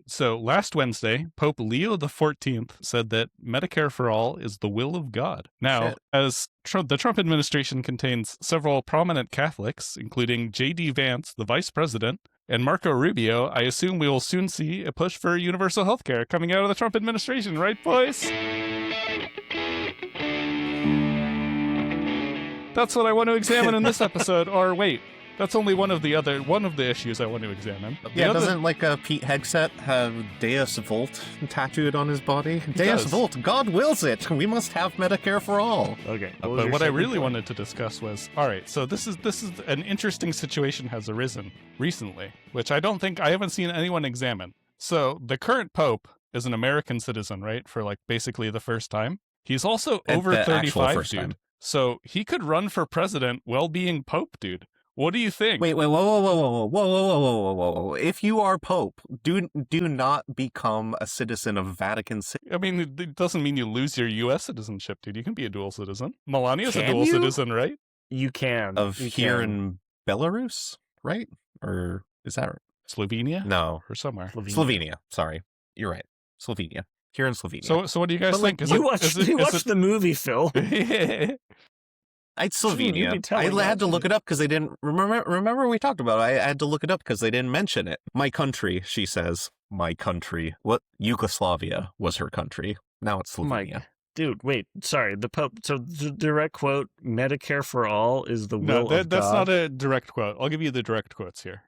So last Wednesday, Pope Leo XIV said that Medicare for all is the will of God. Now, as the Trump administration contains several prominent Catholics, including J.D. Vance, the vice president, and Marco Rubio, I assume we will soon see a push for universal health care coming out of the Trump administration, right, boys? That's what I want to examine in this episode. Or wait, that's only one of the issues I want to examine. Doesn't Pete Hegseth have Deus Vult tattooed on his body? Deus Vult, God wills it. We must have Medicare for all. Okay. But what I really wanted to discuss was, all right, so this is an interesting situation has arisen recently, which I haven't seen anyone examine. So the current Pope is an American citizen, right? For basically the first time. He's also over 35, dude. So he could run for president while being Pope, dude. What do you think? Wait, whoa. If you are Pope, do not become a citizen of Vatican City. I mean, it doesn't mean you lose your U.S. citizenship, dude. You can be a dual citizen. Melania's a dual citizen, right? You can. In Belarus, right? Or is that right? Slovenia? No. Or somewhere. Slovenia. Sorry. You're right. Slovenia. Here in Slovenia. So what do you guys think? You watched the movie, Phil. It's Slovenia. I had to look it up because they didn't remember we talked about it. I had to look it up because they didn't mention it. My country, she says. My country. What? Yugoslavia was her country. Now it's Slovenia. Dude, wait. Sorry, the Pope. So the direct quote, Medicare for all is the will of God. That's not a direct quote. I'll give you the direct quotes here.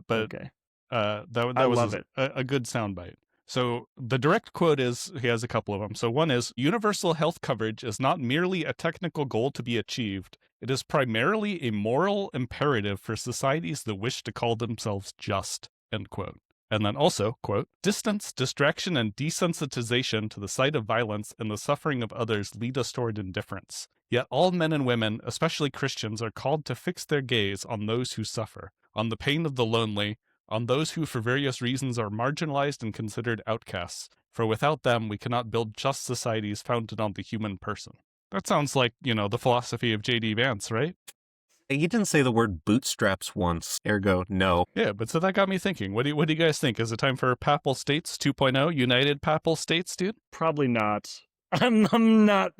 But okay. That was a good soundbite. So the direct quote is, he has a couple of them. So one is, universal health coverage is not merely a technical goal to be achieved. It is primarily a moral imperative for societies that wish to call themselves just, end quote. And then also, quote, distance, distraction, and desensitization to the sight of violence and the suffering of others lead us toward indifference. Yet all men and women, especially Christians, are called to fix their gaze on those who suffer, on the pain of the lonely, on those who for various reasons are marginalized and considered outcasts, for without them we cannot build just societies founded on the human person. That sounds like, the philosophy of J.D. Vance, right? You didn't say the word bootstraps once, ergo, no. Yeah, but so that got me thinking. What do you guys think? Is it time for Papal States 2.0, United Papal States, dude? Probably not. I'm not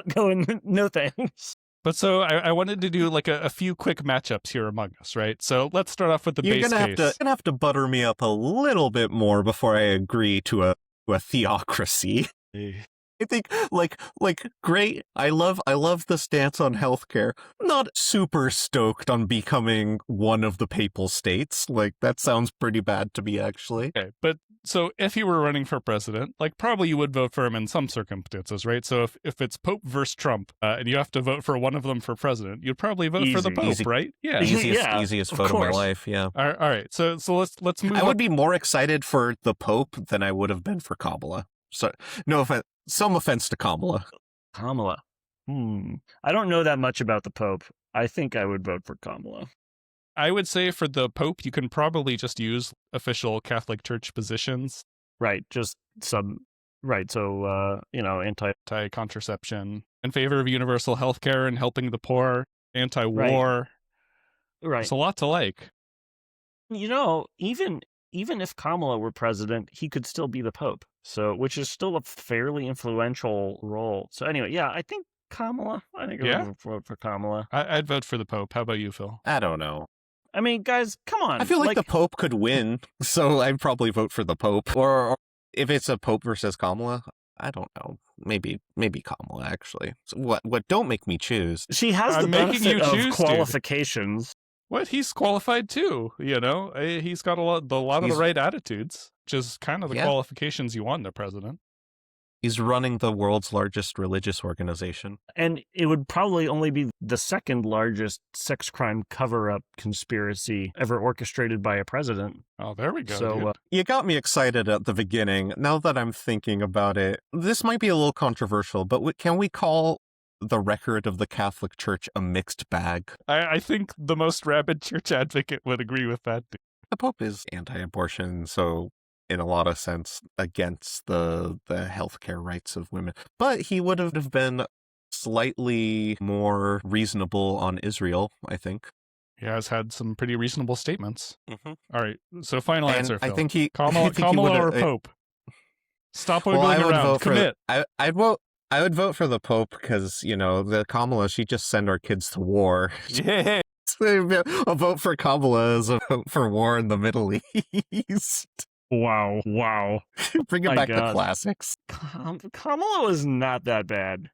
going, no thanks. But so I wanted to do a few quick matchups here among us, right? So let's start off with the base case. You're gonna have to butter me up a little bit more before I agree to a theocracy. I think great. I love the stance on healthcare. Not super stoked on becoming one of the papal states. That sounds pretty bad to me, actually. Okay, but so if he were running for president, probably you would vote for him in some circumstances, right? So if it's Pope versus Trump, and you have to vote for one of them for president, you'd probably vote for the Pope, right? Yeah, easiest vote of my life. Yeah. All right. So let's move. I would be more excited for the Pope than I would have been for Kamala. So no offense. Some offense to Kamala. Kamala. I don't know that much about the Pope. I think I would vote for Kamala. I would say for the Pope, you can probably just use official Catholic Church positions. Right. Just right. So, anti-contraception, in favor of universal health care and helping the poor, anti-war. Right. It's a lot to like. Even if Kamala were president, he could still be the Pope. So, which is still a fairly influential role. So anyway, yeah, I think Kamala. I think I would vote for Kamala. I'd vote for the Pope. How about you, Phil? I don't know. I mean, guys, come on. I feel like the Pope could win, so I'd probably vote for the Pope. Or if it's a Pope versus Kamala, I don't know. Maybe Kamala, actually. So what? Don't make me choose. She has the benefit of qualifications. Dude. What? He's qualified too, He's got a lot of the right attitudes, which is kind of the qualifications you want in a president. He's running the world's largest religious organization. And it would probably only be the second largest sex crime cover-up conspiracy ever orchestrated by a president. Oh, there we go. So, you got me excited at the beginning. Now that I'm thinking about it, this might be a little controversial, but can we call the record of the Catholic Church a mixed bag? I think the most rabid church advocate would agree with that. The Pope is anti-abortion, so in a lot of sense against the healthcare rights of women. But he would have been slightly more reasonable on Israel, I think. He has had some pretty reasonable statements. Mm-hmm. All right, so final And answer, Phil. I think he Kamala or Pope? Stop wiggling around. Commit. I would vote for the Pope because, the Kamala, she just send our kids to war. Yeah. A vote for Kamala is a vote for war in the Middle East. Wow. Bring it back to classics. Kamala was not that bad.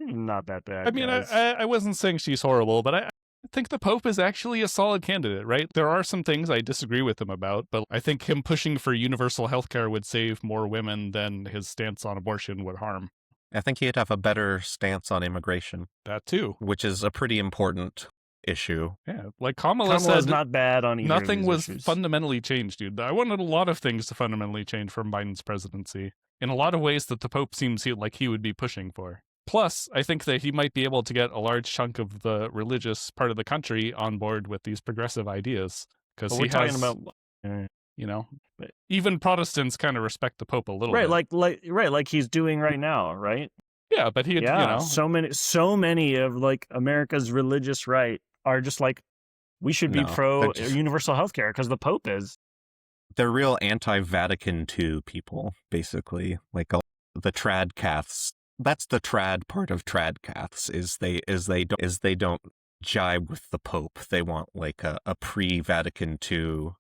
Not that bad. I mean, I wasn't saying she's horrible, but I think the Pope is actually a solid candidate, right? There are some things I disagree with him about, but I think him pushing for universal healthcare would save more women than his stance on abortion would harm. I think he'd have a better stance on immigration. That too. Which is a pretty important issue. Yeah, like Kamala's said, not bad on either nothing was issues. fundamentally changed, dude. I wanted a lot of things to fundamentally change from Biden's presidency in a lot of ways that the Pope seems like he would be pushing for. Plus, I think that he might be able to get a large chunk of the religious part of the country on board with these progressive ideas. Because he talking has, about, even Protestants kind of respect the Pope a little bit. Like he's doing right now, right? Yeah, but so many of like America's religious right are just like, we should be pro universal healthcare because the Pope is. They're real anti-Vatican II people, basically. Like the trad caths. That's the trad part of trad caths is they don't jibe with the Pope. They want like a pre-Vatican II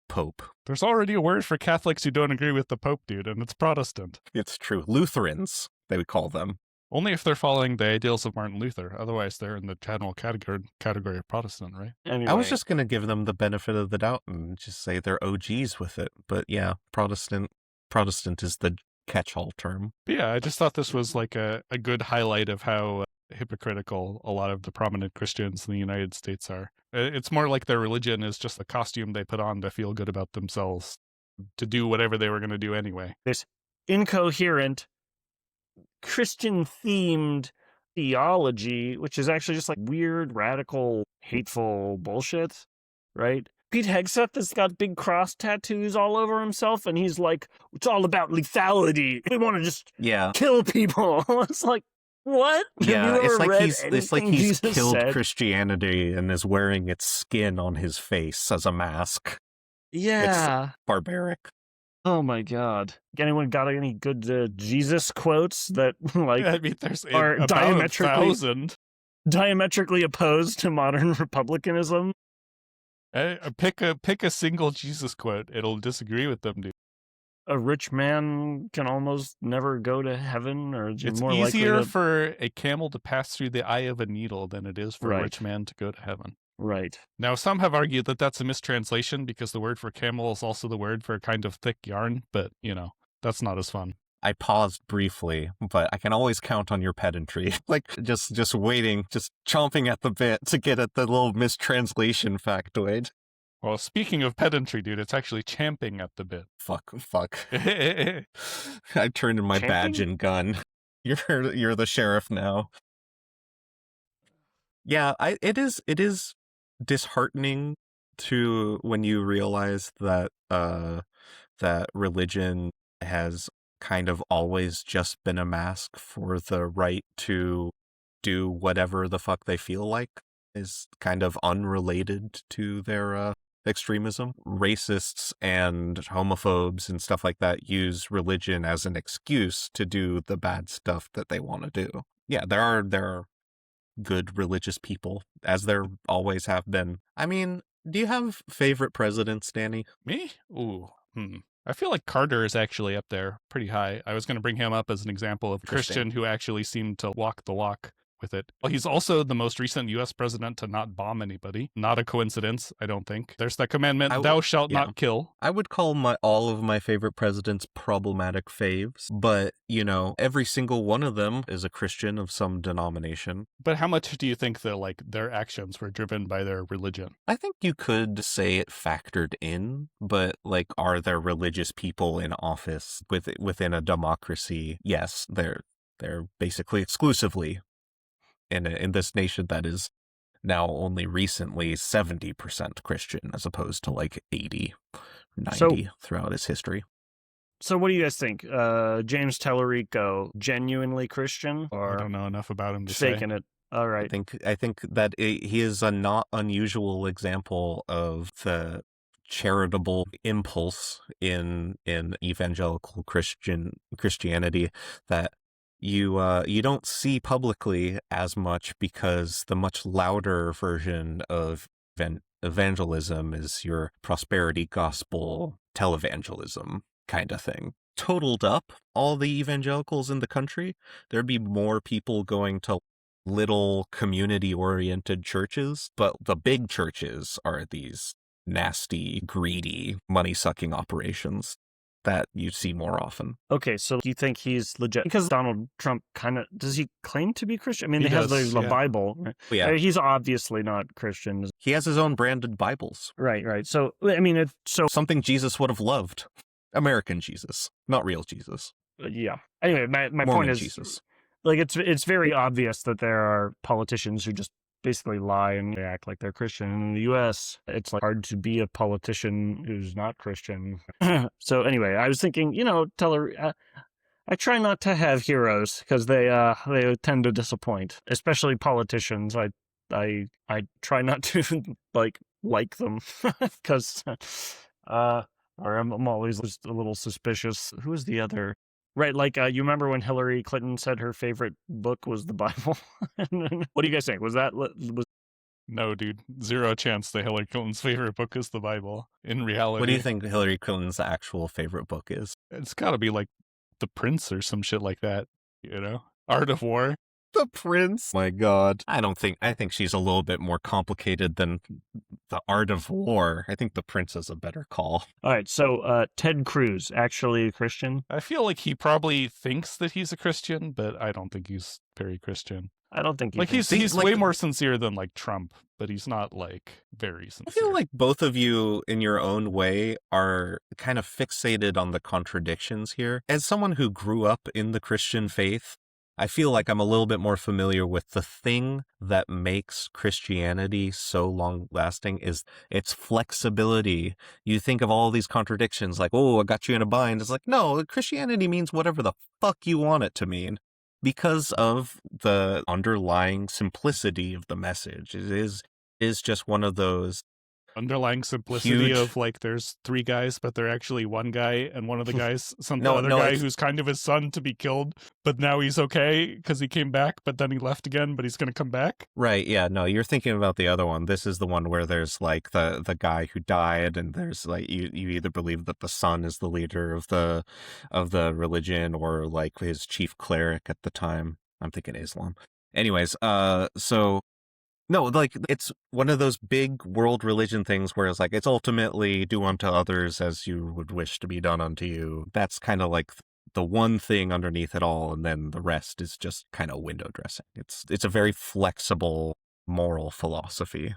Pope. There's already a word for Catholics who don't agree with the Pope, dude, and it's Protestant. It's true. Lutherans, they would call them. Only if they're following the ideals of Martin Luther. Otherwise, they're in the general category of Protestant, right? Anyway. I was just going to give them the benefit of the doubt and just say they're OGs with it. But yeah, Protestant is the catch-all term. But yeah, I just thought this was like a good highlight of how hypocritical a lot of the prominent Christians in the United States are. It's more like their religion is just a costume they put on to feel good about themselves, to do whatever they were going to do anyway. This incoherent, Christian-themed theology, which is actually just like weird, radical, hateful bullshit, right? Pete Hegseth has got big cross tattoos all over himself, and he's like, it's all about lethality. We want to just kill people. It's like, what? Yeah, it's like he's killed Christianity and is wearing its skin on his face as a mask. Yeah. It's barbaric. Oh my God. Anyone got any good Jesus quotes that there's are diametrically opposed to modern republicanism? Pick a single Jesus quote. It'll disagree with them, dude. A rich man can almost never go to heaven, or it's more easier for a camel to pass through the eye of a needle than it is for a rich man to go to heaven. Right. Now, some have argued that that's a mistranslation because the word for camel is also the word for a kind of thick yarn, but, that's not as fun. I paused briefly, but I can always count on your pedantry. Like, just waiting, just chomping at the bit to get at the little mistranslation factoid. Well, speaking of pedantry, dude, it's actually champing at the bit. Fuck. I turned in my badge and gun. You're the sheriff now. Yeah, it is disheartening to when you realize that that religion has kind of always just been a mask for the right to do whatever the fuck they feel like, is kind of unrelated to their extremism. Racists and homophobes and stuff like that use religion as an excuse to do the bad stuff that they want to do. Yeah, there are good religious people, as there always have been. I mean, do you have favorite presidents, Danny? Me? Ooh, I feel like Carter is actually up there pretty high. I was going to bring him up as an example of a Christian who actually seemed to walk the walk with it. Well, he's also the most recent U.S. president to not bomb anybody. Not a coincidence, I don't think. There's that commandment, thou shalt not kill. I would call all of my favorite presidents problematic faves, but, every single one of them is a Christian of some denomination. But how much do you think that, their actions were driven by their religion? I think you could say it factored in, but, are there religious people in office within a democracy? Yes, they're basically exclusively in this nation that is now only recently 70% Christian as opposed to 80, 90 throughout its history. So what do you guys think? James Tellerico, genuinely Christian? Or I don't know enough about him to faking say. it? All right. I think that he is a not unusual example of the charitable impulse in evangelical Christianity that you don't see publicly as much, because the much louder version of evangelism is your prosperity gospel televangelism kind of thing. Totaled up all the evangelicals in the country, there'd be more people going to little community-oriented churches, but the big churches are these nasty, greedy, money-sucking operations that you see more often. Okay, so you think he's legit? Because Donald Trump does he claim to be Christian? I mean, He they have does, the yeah. Bible. Right? Yeah. He's obviously not Christian. He has his own branded Bibles. Right. So, I mean, Something Jesus would have loved. American Jesus, not real Jesus. Yeah. Anyway, my Mormon point is, Jesus. like, it's very obvious that there are politicians who just basically lie and they act like they're Christian. In the U.S., it's like hard to be a politician who's not Christian. So anyway, I was thinking, I try not to have heroes because they tend to disappoint, especially politicians. I try not to like them because or I'm always just a little suspicious. Who is the other? Right, like you remember when Hillary Clinton said her favorite book was the Bible? What do you guys think? Was No, dude. Zero chance that Hillary Clinton's favorite book is the Bible. In reality. What do you think Hillary Clinton's actual favorite book is? It's got to be like The Prince or some shit like that, Art of War. The Prince? My God. I think she's a little bit more complicated than The Art of War. I think The Prince is a better call. All right, so Ted Cruz, actually a Christian? I feel like he probably thinks that he's a Christian, but I don't think he's very Christian. I don't think he's way more sincere than like Trump, but he's not like very sincere. I feel like both of you in your own way are kind of fixated on the contradictions here. As someone who grew up in the Christian faith, I feel like I'm a little bit more familiar with the thing that makes Christianity so long-lasting is its flexibility. You think of all these contradictions like, oh, I got you in a bind. It's like, no, Christianity means whatever the fuck you want it to mean because of the underlying simplicity of the message. It is just one of those underlying simplicity of like there's three guys, but they're actually one guy, and one of the guys sent the other guy who's kind of his son to be killed, but now he's okay because he came back, but then he left again, but he's going to come back. Right, yeah, no, you're thinking about the other one. This is the one where there's like the guy who died, and there's like you either believe that the son is the leader of the religion or like his chief cleric at the time. I'm thinking Islam. Anyways, so no, like it's one of those big world religion things where it's like it's ultimately do unto others as you would wish to be done unto you. That's kind of like the one thing underneath it all, and then the rest is just kind of window dressing. It's a very flexible moral philosophy.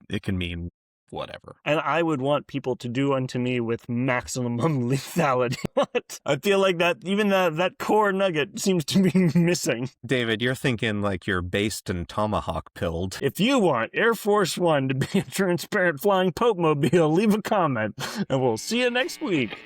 It can mean whatever. And I would want people to do unto me with maximum lethality. What? I feel like that even that core nugget seems to be missing. David, you're thinking like you're based and tomahawk pilled. If you want Air Force One to be a transparent flying Pope-mobile, leave a comment, and we'll see you next week.